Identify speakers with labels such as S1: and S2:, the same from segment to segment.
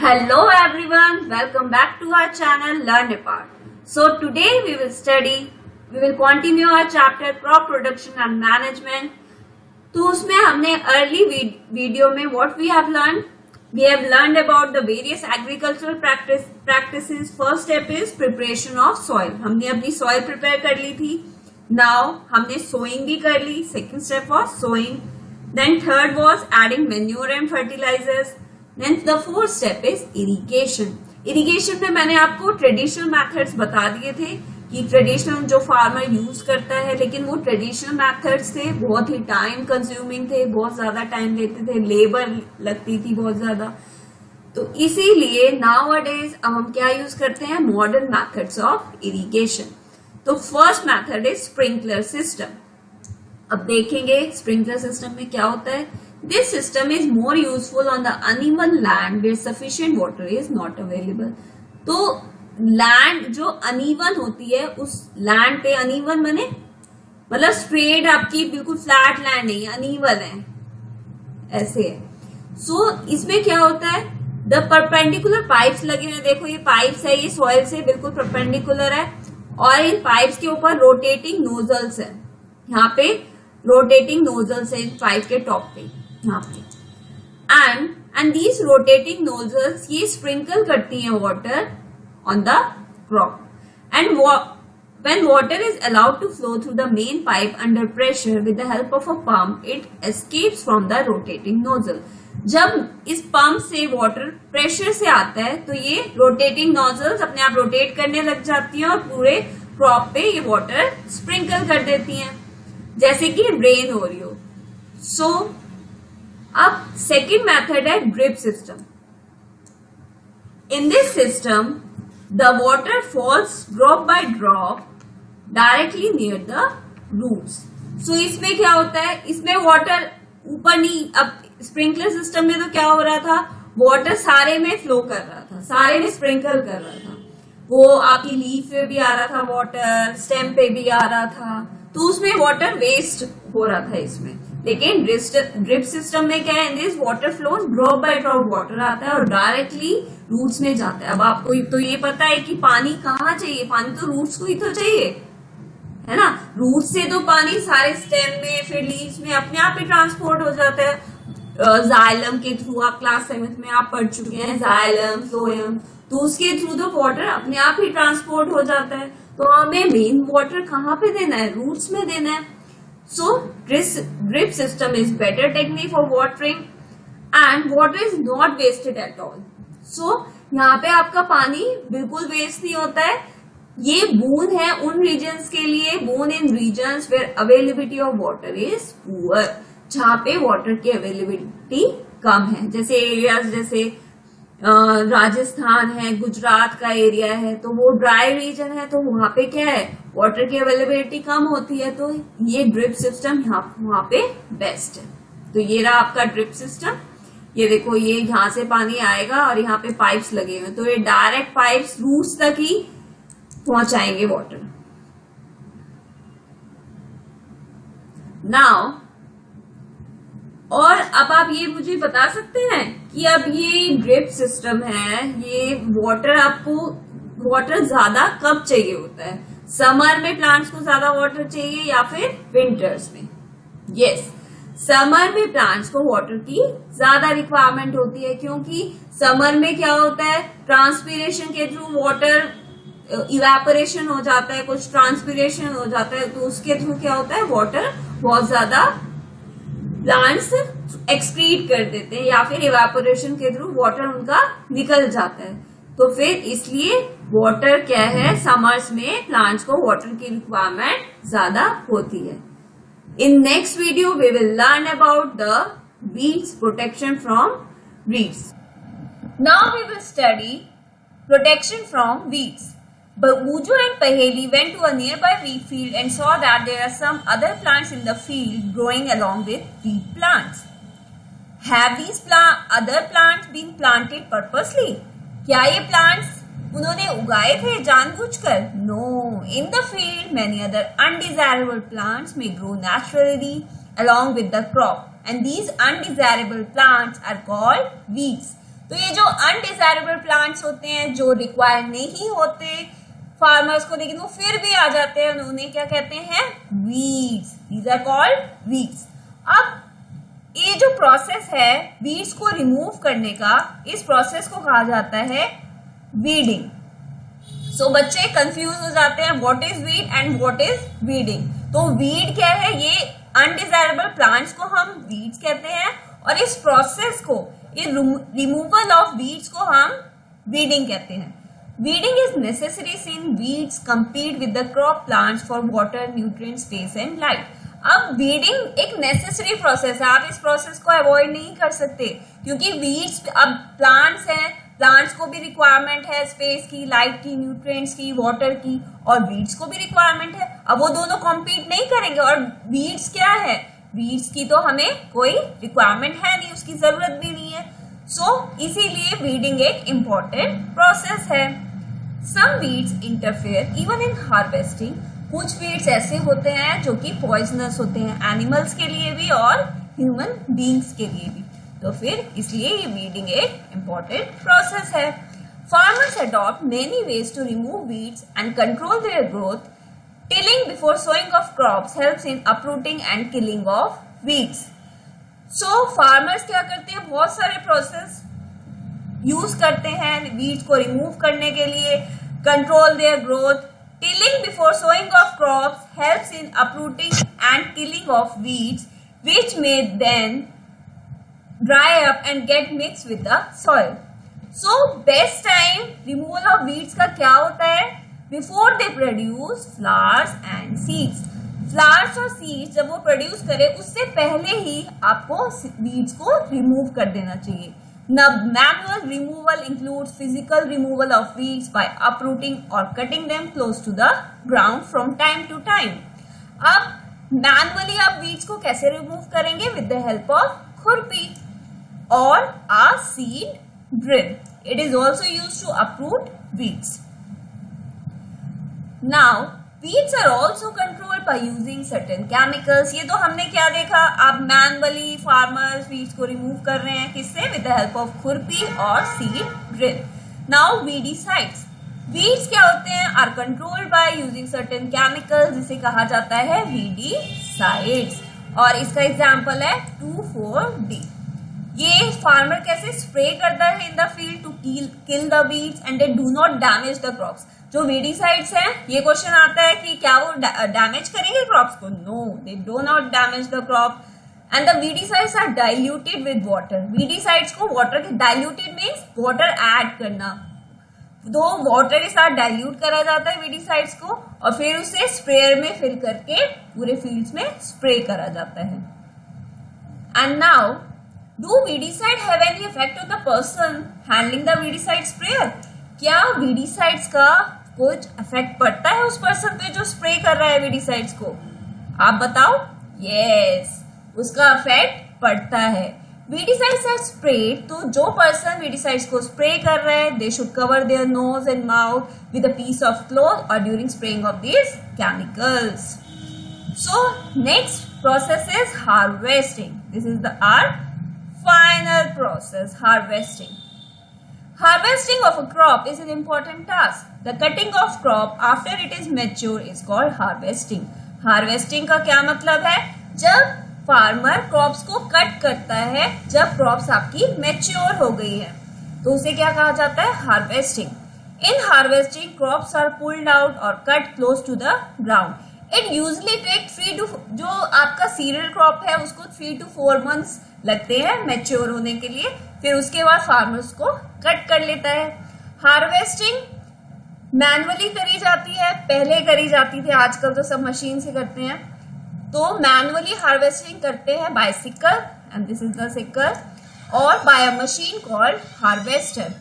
S1: Hello everyone, welcome back to our channel Learn Apart. So today we will continue our chapter crop production and management. तो उसमें हमने early video में what we have learned about the various agricultural practices. First step is preparation of soil. हमने अपनी soil prepare कर ली थी. Now हमने sowing भी कर ली. Second step was sowing. Then third was adding manure and fertilizers. Then the fourth step is irrigation. Irrigation में मैंने आपको ट्रेडिशनल मेथड्स बता दिए थे कि ट्रेडिशनल जो फार्मर यूज करता है, लेकिन वो ट्रेडिशनल मेथड्स थे, बहुत ही टाइम कंज्यूमिंग थे, बहुत ज्यादा टाइम लेते थे, लेबर लगती थी बहुत ज्यादा. तो इसीलिए नाउ अडेज अब हम क्या यूज करते हैं, मॉडर्न मेथड्स ऑफ इरिगेशन. तो first method is sprinkler system. अब देखेंगे स्प्रिंकलर सिस्टम में क्या होता है. This system is more useful on the uneven land where sufficient water is not available. तो लैंड जो अनइवन होती है, उस लैंड पे अनइवन बने मतलब स्ट्रेट आपकी बिल्कुल फ्लैट लैंड नहीं, अनइवन है, ऐसे है. सो इसमें क्या होता है, द परपेंडिकुलर पाइप्स लगे हुए. देखो ये पाइप्स है, ये सॉइल से बिल्कुल परपेंडिकुलर है और इन पाइप्स के ऊपर रोटेटिंग नोजल्स है. यहाँ पे रोटेटिंग नोजल्स है इन पाइप के टॉप पे यहाँ पे. एंड दीज रोटेटिंग नोजल्स ये स्प्रिंकल करती हैं water on the crop. And when water is allowed to flow through the main pipe under pressure with the help of a pump, it escapes from the rotating nozzle. जब इस pump से water pressure से आता है तो ये rotating nozzles अपने आप रोटेट करने लग जाती हैं और पूरे क्रॉप पे ये वाटर स्प्रिंकल कर देती हैं, जैसे कि रेन हो रही हो. सो अब सेकेंड मेथड है drip system. In this system the water falls drop by drop directly near the roots. So इसमें क्या होता है, इसमें वाटर ऊपर नहीं. अब स्प्रिंकलर सिस्टम में तो क्या हो रहा था, वाटर सारे में फ्लो कर रहा था, सारे में स्प्रिंकल कर रहा था. वो आपकी लीफ पे भी आ रहा था वाटर, स्टेम पे भी आ रहा था, तो उसमें वाटर वेस्ट हो रहा था इसमें. लेकिन ड्रिप सिस्टम में क्या है, this water flows drop by drop water आता है और डायरेक्टली रूट्स में जाता है. अब आपको तो ये पता है कि पानी कहाँ चाहिए, पानी तो रूट्स को ही तो चाहिए, है ना. रूट से तो पानी सारे स्टेम में फिर लीव्स में अपने आप ही ट्रांसपोर्ट हो जाता है जाइलम के थ्रू. आप क्लास 7th में आप पढ़ चुके हैं जाइलम फ्लोएम, तो उसके थ्रू तो वाटर अपने आप ही ट्रांसपोर्ट हो जाता है. तो हमें मेन वाटर कहाँ पे देना है, रूट्स में देना है. So drip system is better technique for watering and water is not wasted at all. So यहाँ पे आपका पानी बिल्कुल वेस्ट नहीं होता है. ये बून है उन रीजन्स के लिए, बून in regions where availability of water is poor, जहाँ पे वाटर की अवेलेबिलिटी कम है. जैसे एरियाज जैसे राजस्थान है, गुजरात का एरिया है, तो वो ड्राई रीजन है, तो वहां पे क्या है, वाटर की अवेलेबिलिटी कम होती है. तो ये ड्रिप सिस्टम वहां पे बेस्ट है. तो ये रहा आपका ड्रिप सिस्टम. ये देखो, ये यहाँ से पानी आएगा और यहाँ पे पाइप्स लगे हुए, तो ये डायरेक्ट पाइप्स रूट्स तक ही पहुंचाएंगे वाटर. नाउ और अब आप ये मुझे बता सकते हैं कि अब ये ड्रिप सिस्टम है, ये वाटर ज्यादा कब चाहिए होता है, समर में प्लांट्स को ज्यादा वाटर चाहिए या फिर विंटर्स में. यस, समर में प्लांट्स को वाटर की ज्यादा रिक्वायरमेंट होती है, क्योंकि समर में क्या होता है, ट्रांसपीरेशन के थ्रू वाटर इवेपोरेशन हो जाता है, कुछ ट्रांसपीरेशन हो जाता है, तो उसके थ्रू क्या होता है, वाटर बहुत ज्यादा प्लांट्स एक्सक्रीट कर देते हैं या फिर इवेपोरेशन के थ्रू वाटर उनका निकल जाता है. तो फिर इसलिए वाटर क्या है, समर्स में प्लांट्स को वाटर की रिक्वायरमेंट ज्यादा होती है. In next video we will learn about the weeds protection from weeds. Now we will study protection from weeds. But Bujo and Paheli went to a nearby wheat field and saw that there are some other plants in the field growing along with wheat plants. Have these other plants been planted purposely? क्या ये plants उन्होंने उगाए थे जानबूझकर? No. In the field, many other undesirable plants may grow naturally along with the crop, and these undesirable plants are called weeds. तो ये जो undesirable plants होते हैं, जो रिक्वायर नहीं होते फार्मर्स को, लेकिन वो फिर भी आ जाते हैं, उन्हें क्या कहते हैं? Weeds. These are called weeds. अब ये जो प्रोसेस है वीड्स को रिमूव करने का, इस प्रोसेस को कहा जाता है वीडिंग। सो बच्चे कंफ्यूज हो जाते हैं, what is weed and what is weeding. तो वीड क्या है? ये अनडिजायरेबल प्लांट्स को हम वीड्स कहते हैं, और इस प्रोसेस को, ये रिमूवल ऑफ वीड्स को हम वीडिंग कहते हैं। Weeding is necessary since weeds compete with the crop plants for water, nutrient, space and light. अब वीडिंग एक नेसेसरी प्रोसेस है, आप इस प्रोसेस को अवॉइड नहीं कर सकते, क्योंकि वीड्स अब प्लांट्स हैं, प्लांट्स को भी रिक्वायरमेंट है स्पेस की, लाइट की, न्यूट्रिएंट्स की, वाटर की, और वीड्स को भी रिक्वायरमेंट है। अब वो दोनों कॉम्पीट नहीं करेंगे, और वीड्स क्या है? वीड्स की तो हमें कोई रिक्वायरमेंट है नहीं, उसकी जरूरत भी नहीं है। इसीलिए वीडिंग एक इम्पॉर्टेंट प्रोसेस है। Some weeds interfere even in harvesting. कुछ वीड्स ऐसे होते हैं जो कि पॉइजनस होते हैं, एनिमल्स के लिए भी और ह्यूमन बींग्स के लिए भी। तो फिर इसलिए ये वीडिंग एक इम्पॉर्टेंट प्रोसेस है। Farmers adopt many ways to remove weeds and control their growth. Tilling before sowing of crops helps in uprooting and killing of weeds. Farmers क्या करते हैं? बहुत सारे प्रोसेस यूज करते हैं वीड्स को रिमूव करने के लिए, control their growth. Tilling before sowing of crops helps in uprooting and killing of weeds which may then dry up and get mix with the soil. Best time removal of weeds का क्या होता है? Before they produce flowers and seeds. Flowers और seeds जब वो produce करे, उससे पहले ही आपको वीड्स को रिमूव कर देना चाहिए। Now, manual removal includes physical removal of weeds by uprooting or cutting them close to the ground from time to time. अब मैनुअली आप वीड्स को कैसे रिमूव करेंगे? विद द हेल्प ऑफ खुरपी और a seed drill. It is also used to uproot weeds. Now, weeds are also controlled by using certain chemicals. ये तो हमने क्या देखा? आप मैनुअली फार्मर्स वीड्स को रिमूव कर रहे हैं, किससे? विद द हेल्प ऑफ खुरपी और seed drill. Now weedicides. Weeds क्या होते हैं? Are controlled by using certain chemicals, जिसे कहा जाता है वीडीसाइड्स। और इसका एग्जांपल है 2,4-D। ये फार्मर कैसे स्प्रे करता है in the field to kill the weeds and they do not damage the crops. जो वीडीसाइड्स हैं, ये क्वेश्चन आता है कि क्या वो डैमेज करेंगे क्रॉप्स को? No, they do not damage the crop. And the weedicides are diluted with water. Weedicides को वाटर के, डाइल्यूटेड मीन्स वाटर ऐड करना, तो वाटर के साथ डाइल्यूट करा जाता है वीडीसाइड्स को, और फिर उसे स्प्रेयर में फिल करके पूरे फील्ड्स में स्प्रे करा जाता है। And now, do weedicide have any effect on the person handling the weedicide sprayer? क्या वीडीसाइड्स का कुछ इफेक्ट पड़ता है उस पर्सन पे जो स्प्रे कर रहा है वीडीसाइड्स को? आप बताओ। यस, उसका इफेक्ट पड़ता है। वीडीसाइड्स आर स्प्रेड, तो जो पर्सन वीडीसाइड्स को स्प्रे कर रहा है, they should cover their nose and mouth with a piece of cloth और during spraying of these chemicals. So next process is harvesting. This is the our final process, harvesting. Harvesting of a crop is an important task. The cutting of crop after it is mature is called harvesting. Harvesting का क्या मतलब है? जब farmer crops को cut करता है, जब crops आपकी मैच्योर हो गई है, तो उसे क्या कहा जाता है? Harvesting. In harvesting crops are pulled out और cut close to the ground. It usually take 3 to, जो आपका सीरियल क्रॉप है उसको 3 to 4 months लगते हैं मैच्योर होने के लिए, फिर उसके बाद फार्मर्स को कट कर लेता है. हार्वेस्टिंग मैनुअली करी जाती है, पहले करी जाती थी, आजकल तो सब मशीन से करते हैं. तो मैनुअली हार्वेस्टिंग करते हैं by sickle, and this is the sickle, और by a machine called harvester.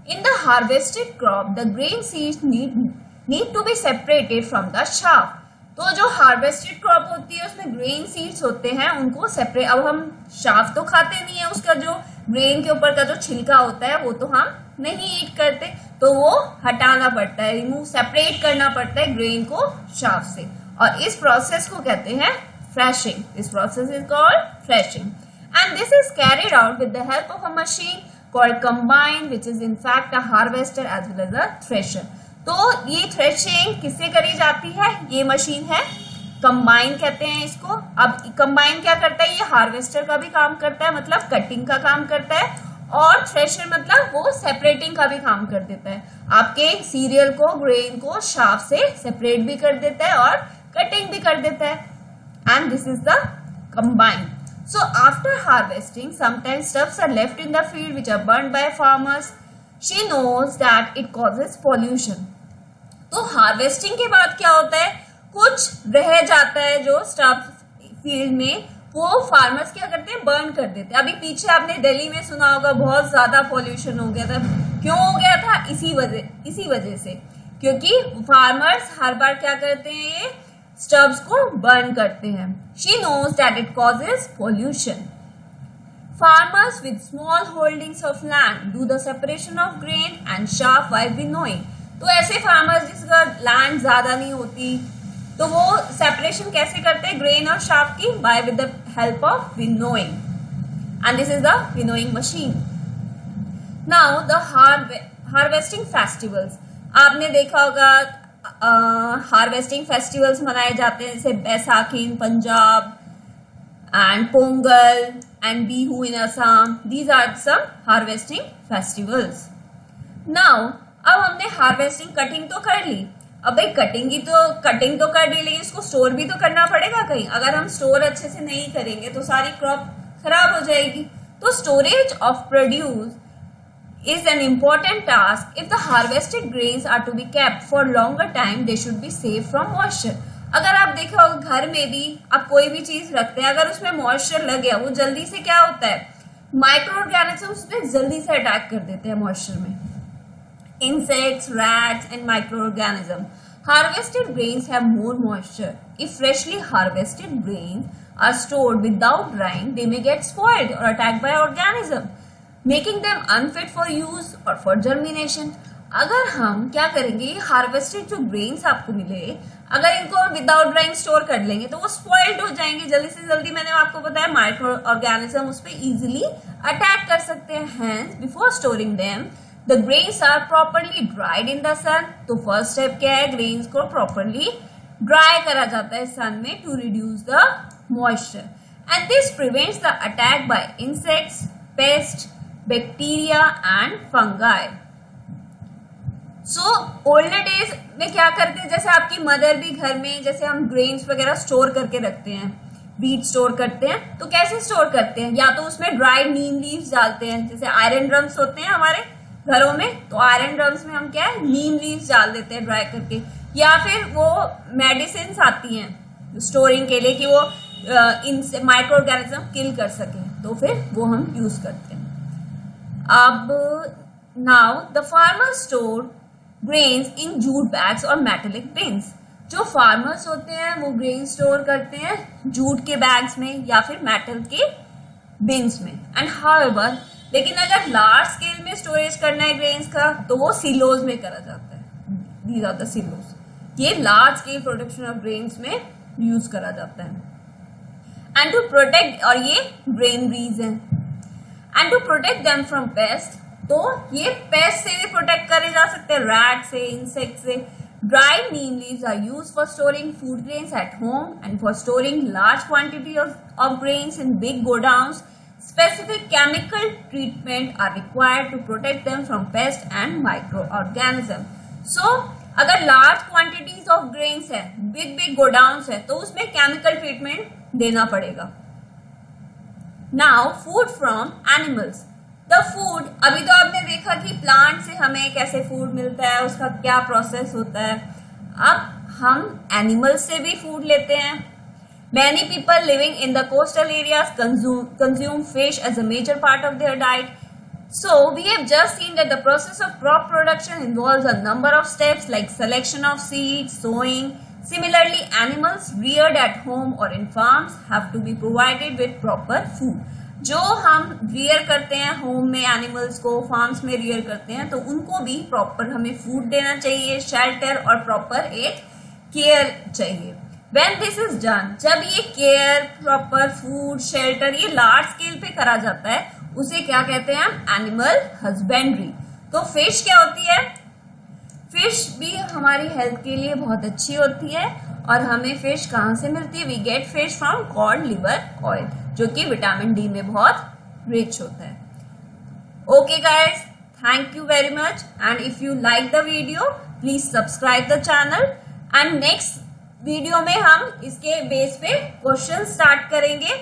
S1: In the harvested crop the grain seeds need to be separated from the shaft. तो जो हार्वेस्टेड क्रॉप होती है उसमें ग्रेन सीड्स होते हैं, उनको सेपरेट, अब हम शाफ्ट तो खाते नहीं है, उसका जो ग्रेन के ऊपर का जो छिलका होता है वो तो हम नहीं ईट करते, तो वो हटाना पड़ता है, रिमूव, सेपरेट करना पड़ता है ग्रेन को शाफ्ट से, और इस प्रोसेस को कहते हैं threshing. This process is called threshing, and this is carried out with the help of a machine called combine, which is in fact a harvester as well as a thresher. तो ये threshing किससे करी जाती है? ये machine है, combine कहते हैं इसको। अब कंबाइन क्या करता है? ये हार्वेस्टर का भी काम करता है, मतलब कटिंग का काम करता है, और थ्रेशर मतलब वो सेपरेटिंग का भी काम कर देता है। आपके सीरियल को, ग्रेन को शाफ से सेपरेट भी कर देता है और कटिंग भी कर देता है। And this is the combine. So after harvesting, sometimes stubs are left in the field which are burned by farmers. She knows that it causes pollution. तो हार्वेस्टिंग के बाद क्या होता है? कुछ रह जाता है जो स्टब्स फील्ड में, वो फार्मर्स क्या करते हैं? बर्न कर देते हैं। अभी पीछे आपने दिल्ली में सुना होगा बहुत ज्यादा पॉल्यूशन हो गया था। क्यों हो गया था? इसी वजह से, क्योंकि फार्मर्स हर बार क्या करते हैं? ये स्टब्स को बर्न करते हैं। She knows that it causes pollution. Farmers with small holdings of land do the separation of grain and chaff while winnowing. तो ऐसे फार्मर्स जिसका लैंड ज्यादा नहीं होती, तो वो सेपरेशन कैसे करते हैं ग्रेन और शाफ की? By with the help of winnowing, and this is the winnowing machine. Now the harvesting festivals. आपने देखा होगा हार्वेस्टिंग फेस्टिवल्स मनाए जाते हैं, जैसे Baisakhi in Punjab and Pongal and Bihu in Assam. These are some harvesting festivals. Now अब हमने हार्वेस्टिंग कटिंग तो कर ली। अब भाई कटिंग तो कर ली, लेकिन इसको स्टोर भी तो करना पड़ेगा कहीं। अगर हम स्टोर अच्छे से नहीं करेंगे तो सारी क्रॉप खराब हो जाएगी। तो storage of produce is an important task. If the harvested grains are to be kept for longer time, they should be safe from moisture. अगर आप देखो घर में भी आप कोई भी चीज रखते हैं, अगर उसमें मॉइस्चर लग गया, वो जल्दी से क्या होता है? माइक्रो ऑर्गेनिज्म उसमें जल्दी से अटैक कर देते हैं मॉइस्चर में। Insects, rats and microorganisms. Harvested grains have more moisture. If freshly harvested grains are stored without drying, they may get spoiled or attacked by organisms, making them unfit for use or for germination. अगर हम क्या करेंगे? Harvested जो grains आपको मिले, अगर इनको without drawing store कर लेंगे तो वो स्पॉइल्ड हो जाएंगे जल्दी से जल्दी। मैंने आपको बताया माइक्रो ऑर्गेनिज्म उस पर इजिली अटैक कर सकते हैं। Hence before storing them the grains are properly dried in the sun. तो फर्स्ट स्टेप क्या है? ग्रेन्स को प्रॉपरली ड्राई करा जाता है सन में to reduce the moisture, and this prevents the attack by insects, pest, bacteria and fungi. So older days में क्या करते हैं? जैसे आपकी मदर भी घर में, जैसे हम ग्रेन्स वगैरह स्टोर करके रखते हैं, व्हीट स्टोर करते हैं, तो कैसे स्टोर करते हैं? या तो उसमें ड्राइड नीम लीव्स डालते हैं, जैसे आयरन ड्रम्स होते हैं हमारे घरों में, तो आयरन ड्रम्स में हम क्या है? नीम लीव्स डाल देते हैं ड्राई करके। या फिर वो मेडिसिन आती हैं स्टोरिंग के लिए कि वो इनसे माइक्रो ऑर्गेनिज्म किल कर सके, तो फिर वो हम यूज करते हैं। अब now the farmer store grains in jute bags और मेटेलिक बिन्स। जो फार्मर्स होते हैं वो ग्रेन स्टोर करते हैं जूट के बैग्स में या फिर मेटल के बिन्स में। एंड हाउएवर, लेकिन अगर लार्ज स्केल में स्टोरेज करना है ग्रेन्स का तो वो सिलोज में करा जाता है। These are the silos. ये large scale production of grains में यूज करा जाता है। एंड टू प्रोटेक्ट, और ये ग्रेनरीज हैं, and to protect them from pest, तो ये पेस्ट से भी प्रोटेक्ट करे जा सकते हैं, रैट से, इंसेक्ट से। Dried neem leaves are used for storing food grains at home and for storing large quantity of grains in big godowns. Specific chemical treatment are required to protect them from pests and microorganisms. So, अगर large quantities of grains है, big godowns है, तो उसमें chemical treatment देना पड़ेगा। Now, food from animals. The food, अभी तो आपने देखा कि प्लांट से हमें कैसे फूड मिलता है, उसका क्या प्रोसेस होता है। अब हम एनिमल्स से भी फूड लेते हैं। Many people living in the coastal areas consume fish as a major part of their diet. So, we have just seen that the process of crop production involves a number of steps like selection of seeds, sowing. Similarly, animals reared at home or in farms have to be provided with proper food. जो हम rear करते हैं home में animals को, farms में rear करते हैं, तो उनको भी प्रॉपर हमें फूड देना चाहिए, शेल्टर और प्रॉपर एक केयर चाहिए। When this is done, जब ये केयर, प्रॉपर फूड, शेल्टर ये लार्ज स्केल पे करा जाता है, उसे क्या कहते हैं हम? Animal husbandry. तो फिश क्या होती है? फिश भी हमारी हेल्थ के लिए बहुत अच्छी होती है। और हमें फिश कहाँ से मिलती है? We get fish from cod liver oil, जो कि विटामिन डी में बहुत रिच होता है। Okay guys, thank you very much, and if you like the video please subscribe the channel, and next video में हम इसके बेस पे क्वेश्चन स्टार्ट करेंगे।